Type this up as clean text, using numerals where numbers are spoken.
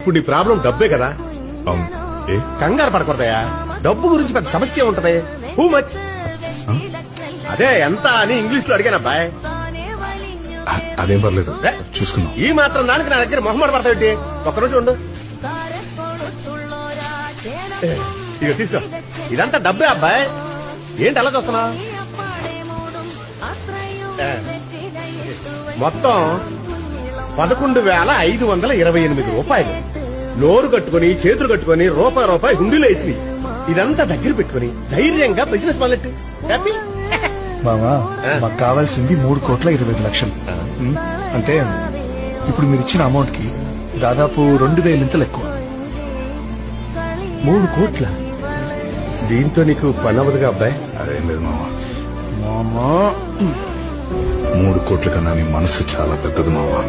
ఇప్పుడు నీ ప్రాబ్లం డబ్బే కదా. అవును. ఏ కంగారు పడకూడదయా, డబ్బు గురించి పెద్ద సమస్య ఉంటది. Who much? అదే ఎంత అని ఇంగ్లీష్ లో అడిగాను అబ్బాయి. అదేం పర్లేదు, చూసుకున్నాం. ఈ మాత్రం దానికి నా దగ్గర మొహమాట పడతాయి. ఒక్కరోజు ఉండు. ఇక తీసుకో, ఇదంతా డబ్బే అబ్బాయి. ఏంటి అలా చూస్తున్నా? మొత్తం 11,528 రూపాయలు. నోరు కట్టుకుని చేతులు కట్టుకుని రూపాయి హుండీలో వేసి ఇదంతా దగ్గర పెట్టుకుని ధైర్యంగా బిజినెస్ మొదలెట్టు. హ్యాపీ? మామా, మాకు కావాల్సింది 3,25,00,000. అంటే ఇప్పుడు మీరు ఇచ్చిన అమౌంట్ కి దాదాపు 2,000 ఎక్కువ. 3 కోట్ల? దీంతో నీకు పని అవ్వదుగా అబ్బాయి. అదేం లేదు మావా. మామా 3 కోట్ల కన్నా నీ మనసు చాలా పెద్దది మావా.